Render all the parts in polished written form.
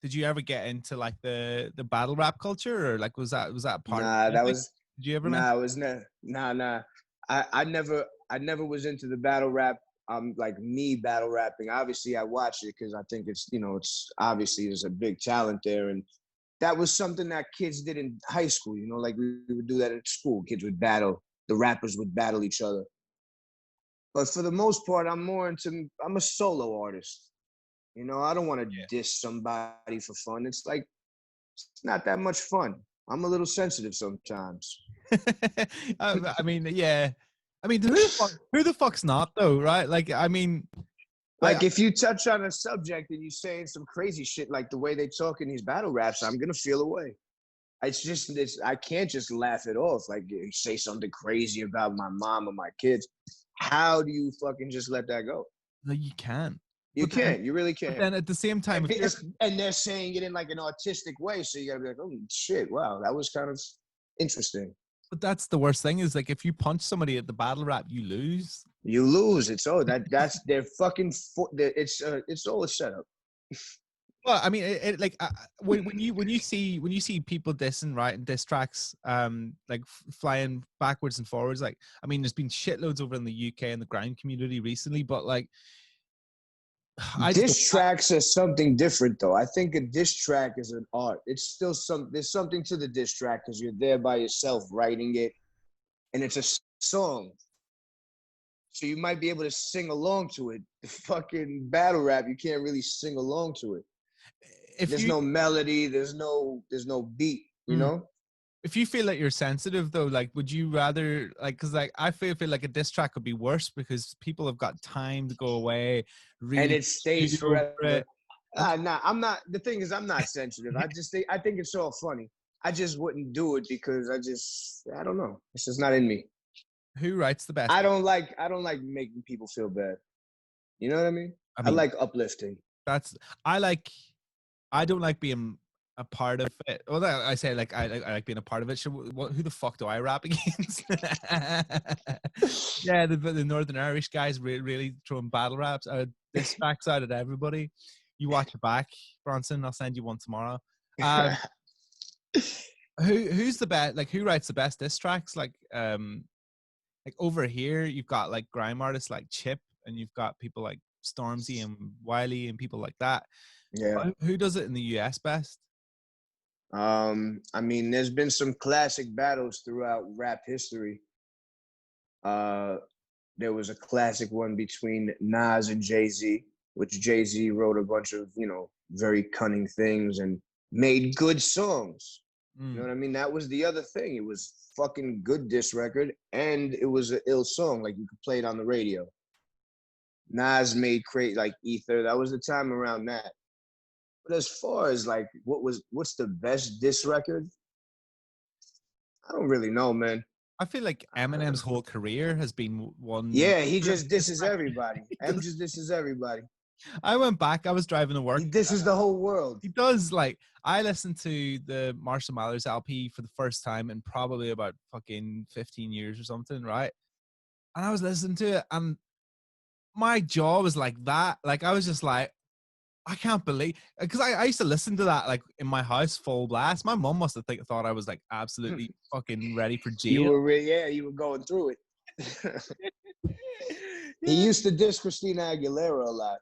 did you ever get into like the battle rap culture, or like was that a part of Nah, the that music? was Did you ever nah. It was nah. I never was into the battle rap. Like me battle rapping. Obviously, I watched it because I think it's obviously there's a big talent there, and that was something that kids did in high school. Like we would do that at school. Kids would battle. The rappers would battle each other. But for the most part, I'm a solo artist. I don't want to Yeah. diss somebody for fun. It's like, it's not that much fun. I'm a little sensitive sometimes. I mean, yeah. I mean, who the fuck's not though, right? Like, I mean, Like if you touch on a subject and you saying some crazy shit like the way they talk in these battle raps, I'm gonna feel away. It's just this. I can't just laugh it off. Like you say something crazy about my mom or my kids. How do you fucking just let that go? no, you can't. You But then, can't. You really but can't. then at the same time, if you're, And they're saying it in like an autistic way, so you gotta be like, oh shit, wow, that was kind of interesting. but that's the worst thing is like if you punch somebody at the battle rap, you lose. You lose. It's that's their fucking. It's all a setup. Well, I mean, like when you see people dissing, right, and diss tracks, like flying backwards and forwards, like I mean, there's been shitloads over in the UK and the grime community recently, but like I just Diss tracks are something different, though. I think a diss track is an art. It's still there's something to the diss track because you're there by yourself writing it, and it's a song. So you might be able to sing along to it. The fucking battle rap, you can't really sing along to it. if There's you no melody. There's no beat. You know. if you feel like you're sensitive though, like would you rather like because like I feel like a diss track would be worse because people have got time to go away, And really it stays stew over forever. it. Nah, I'm not. The thing is, I'm not sensitive. I think it's all funny. I just wouldn't do it because I don't know. It's just not in me. Who writes the best? I don't like making people feel bad. You know what I mean? I I mean, like uplifting. that's I don't like being a part of it. Well, I say like I like being a part of it. So who the fuck do I rap against? Yeah, the Northern Irish guys really throwing battle raps, diss tracks out at everybody. You watch it back, Bronson. I'll send you one tomorrow. Um, who's the best? Like, who writes the best diss tracks? Like over here, you've got like grime artists like Chip, and you've got people like Stormzy and Wiley and people like that. Yeah. Who does it in the US best? I mean, there's been some classic battles throughout rap history. There was a classic one between Nas and Jay-Z, which Jay-Z wrote a bunch of, very cunning things and made good songs. You know what I mean? That was the other thing. It was fucking good diss record, and it was an ill song. Like you could play it on the radio. Nas made like Ether. That was the time around that. But as far as like what's the best diss record? I don't really know, man. I feel like Eminem's whole career has been one. Yeah, he just disses everybody. M just disses everybody. I went back. I was driving to work. He disses the whole world. He does. Like I listened to the Marshall Mathers LP for the first time in probably about fucking 15 years or something, right? And I was listening to it, and my jaw was like that. Like I was just like, I can't believe, because I used to listen to that like in my house full blast. My mom must have thought I was like absolutely fucking ready for jail. You were going through it. He used to diss Christina Aguilera a lot.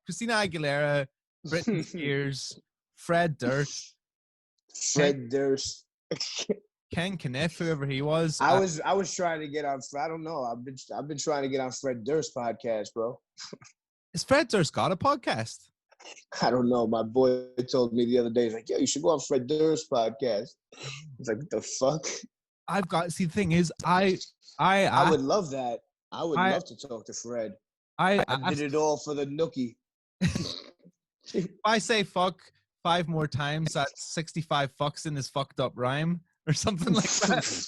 Christina Aguilera, Britney Spears, Fred Durst, Durst. Ken Kniff, whoever he was. I was trying to get on. I don't know. I've been trying to get on Fred Durst podcast, bro. Is Fred Durst got a podcast? I don't know. My boy told me the other day, he's like, yo, you should go on Fred Durst podcast. I was like, what the fuck? See, the thing is, I would love that. I would love to talk to Fred. I did it all for the nookie. If I say fuck 5 more times, that's 65 fucks in his fucked up rhyme or something like that.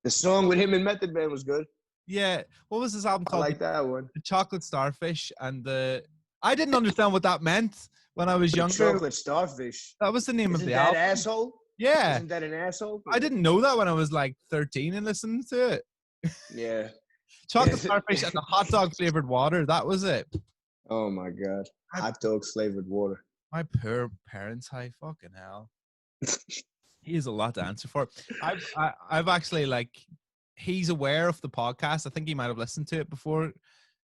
The song with him and Method Man was good. Yeah. What was this album called? I like that one. The Chocolate Starfish and I didn't understand what that meant when I was younger. Chocolate Starfish. That was the name of the album. album. Asshole? Yeah. Isn't that an asshole? I didn't know that when I was like 13 and listening to it. Yeah. Chocolate Starfish and the hot dog flavored water. That was it. Oh my God. Hot dog flavored water. My poor parents, how fucking hell. He has a lot to answer for. I've actually like he's aware of the podcast. I think he might have listened to it before.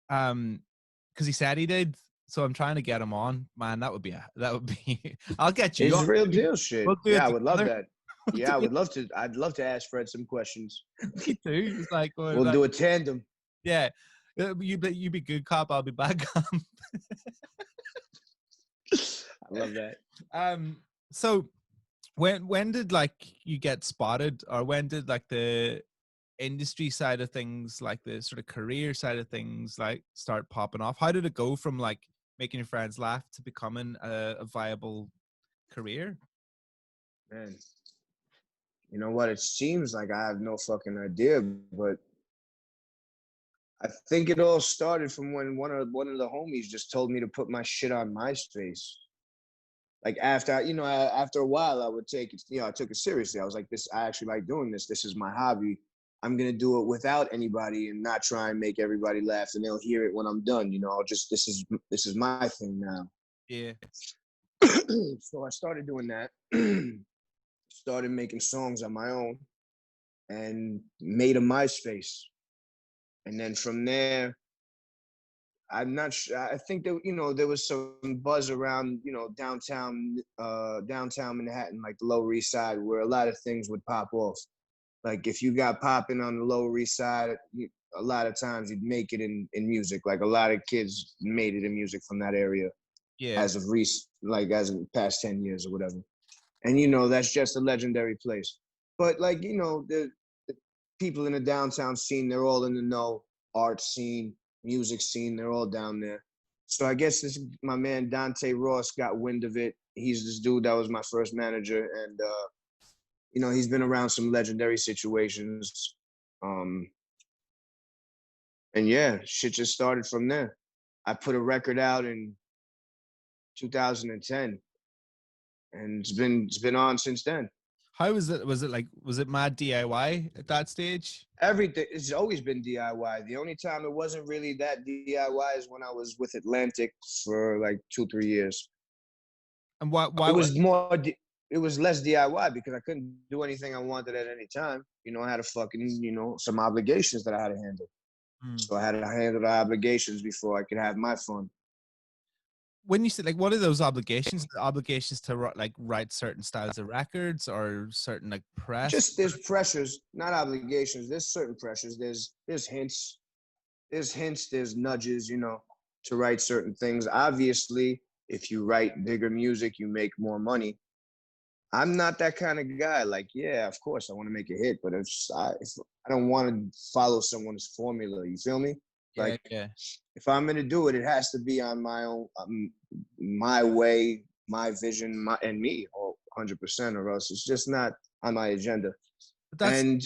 Because he said he did. So I'm trying to get him on. Man, that would be I'll get you It's on. real deal shit. We'll do Yeah, it I would love together. that. Yeah, I would love to. I'd love to ask Fred some questions. Me too. It's like, We'll do a tandem. yeah. You be good cop, I'll be bad cop. I love that. So when did like you get spotted, or when did like the industry side of things, like the sort of career side of things, like start popping off? How did it go from like making your friends laugh to becoming a viable career? Man, you know what? It seems like I have no fucking idea, but I think it all started from when one of the homies just told me to put my shit on MySpace. Like after a while, I would take it. I took it seriously. I was like, I actually like doing this. This is my hobby. I'm gonna do it without anybody and not try and make everybody laugh, and they'll hear it when I'm done. I'll just this is my thing now. Yeah. So I started doing that. Started making songs on my own, and made a MySpace. And then from there, I'm not sure. I think that there was some buzz around downtown Manhattan, like the Lower East Side, where a lot of things would pop off. Like if you got popping on the Lower East Side, a lot of times you'd make it in music. Like a lot of kids made it in music from that area. Yeah. As of the past 10 years or whatever. And that's just a legendary place. But like the people in the downtown scene, they're all in the know. Art scene, music scene, they're all down there. So I guess my man Dante Ross got wind of it. He's this dude that was my first manager, and he's been around some legendary situations. And yeah, shit just started from there. I put a record out in 2010, and it's been on since then. How was it? Was it mad DIY at that stage? Everything. It's always been DIY. The only time it wasn't really that DIY is when I was with Atlantic for like 2-3 years. And why it was more? It was less DIY because I couldn't do anything I wanted at any time. I had a fucking some obligations that I had to handle. So I had to handle the obligations before I could have my fun. When you say like, what are those obligations? The obligations to like write certain styles of records or certain like press? Just there's pressures, not obligations. There's certain pressures. There's hints. There's nudges, to write certain things. Obviously, if you write bigger music, you make more money. I'm not that kind of guy. Like, yeah, of course I want to make a hit, but if I don't want to follow someone's formula, you feel me? Like, if I'm gonna do it, it has to be on my own, my way, my vision, and me, 100%, or else it's just not on my agenda. And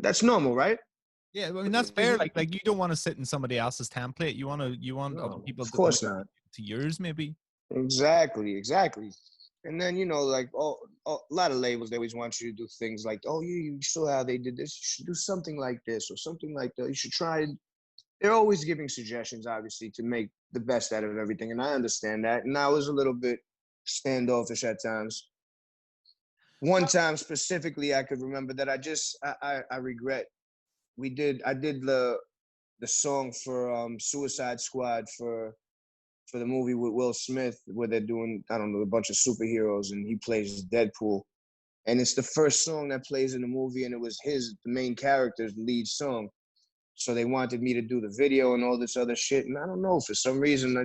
that's normal, right? Yeah, I mean that's fair. Like you don't want to sit in somebody else's template. You want other people. Of course not. To yours, maybe. Exactly. And then like a lot of labels, they always want you to do things like, oh, you saw how they did this. You should do something like this or something like that. You should try it. They're always giving suggestions, obviously, to make the best out of everything. And I understand that. And I was a little bit standoffish at times. One time specifically, I could remember that I regret. I did the song for Suicide Squad for the movie with Will Smith, where they're doing, I don't know, a bunch of superheroes, and he plays Deadpool. And it's the first song that plays in the movie, and it was the main character's lead song. So they wanted me to do the video and all this other shit. And I don't know, for some reason,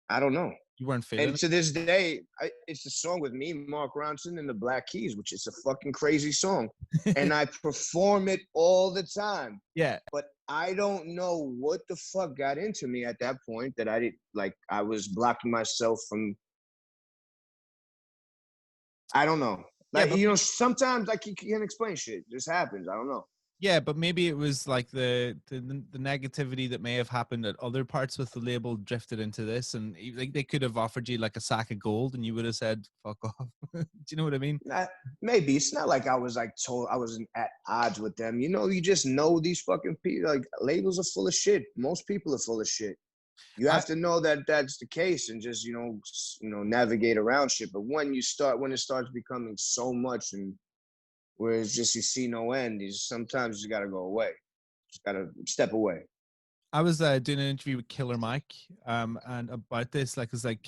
I don't know. You weren't feeling And to this day, it's a song with me, Mark Ronson, and the Black Keys, which is a fucking crazy song. And I perform it all the time. Yeah. But I don't know what the fuck got into me at that point that I was blocking myself from, I don't know. Like, sometimes you can't explain shit. It just happens. I don't know. Yeah, but maybe it was like the negativity that may have happened at other parts with the label drifted into this, and like they could have offered you like a sack of gold, and you would have said "fuck off." Do you know what I mean? Maybe it's not like I was told I was at odds with them. You just know these fucking people. Like labels are full of shit. Most people are full of shit. You I, have to know that that's the case and just navigate around shit. But when it starts becoming so much and where it's just you see no end, sometimes you got to go away. Just got to step away. I was doing an interview with Killer Mike, and about this, like, it's like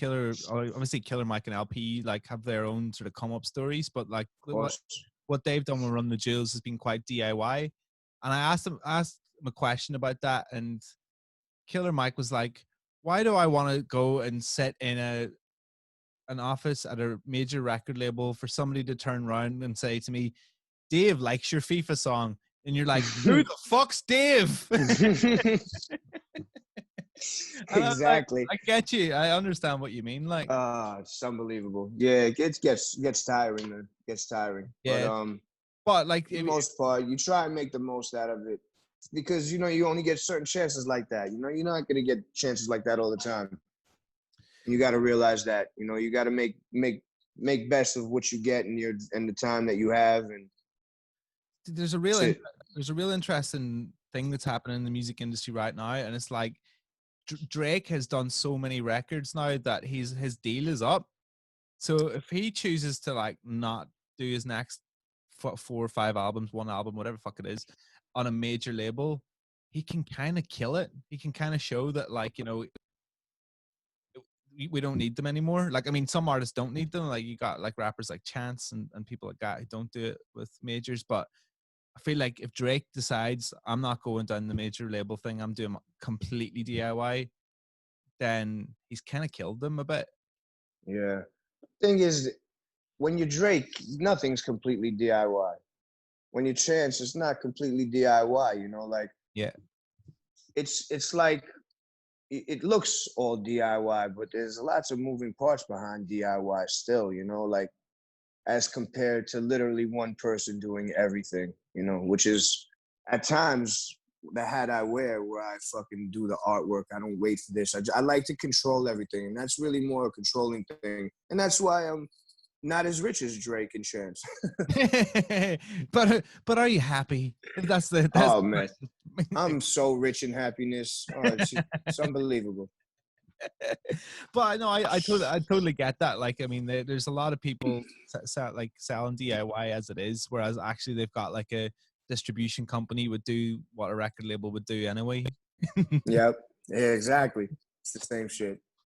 obviously Killer Mike and LP like have their own sort of come up stories, but like Of course. what they've done with Run the Jewels has been quite DIY. And I asked him a question about that, and Killer Mike was like, "Why do I want to go and sit in an office at a major record label for somebody to turn around and say to me, Dave likes your FIFA song?" And you're like, "Who the fuck's Dave?" Exactly. I get you. I understand what you mean. Like, it's unbelievable. Yeah, it gets tiring, man. Gets tiring. yeah. But like, for the most part, you try and make the most out of it because you only get certain chances like that. You're not gonna get chances like that all the time. You got to realize that. You got to make best of what you get in the time that you have. And there's a real interesting thing that's happening in the music industry right now, and it's like Drake has done so many records now that his deal is up. So if he chooses to like not do his next 4 or 5 albums, one album, whatever fuck it is, on a major label, he can kind of kill it. He can kind of show that, like, we don't need them anymore. Like, I mean, some artists don't need them. Like, you got like rappers like Chance and people like that who don't do it with majors. But I feel like if Drake decides I'm not going down the major label thing, I'm doing completely DIY, then he's kind of killed them a bit. Yeah. Thing is, when you're Drake, nothing's completely DIY. When you're Chance, it's not completely DIY. Like, Yeah. It's like it looks all DIY, but there's lots of moving parts behind DIY still. Like, as compared to literally one person doing everything. Which is at times the hat I wear, where I fucking do the artwork. I don't wait for this. I like to control everything, and that's really more a controlling thing. And that's why I'm not as rich as Drake and Chance. but are you happy? That's Oh man, I'm so rich in happiness. Oh, it's unbelievable. But no, I totally get that. Like, I mean, there's a lot of people like selling DIY as it is, whereas actually they've got like a distribution company would do what a record label would do anyway. Yep. Yeah, exactly. It's the same shit.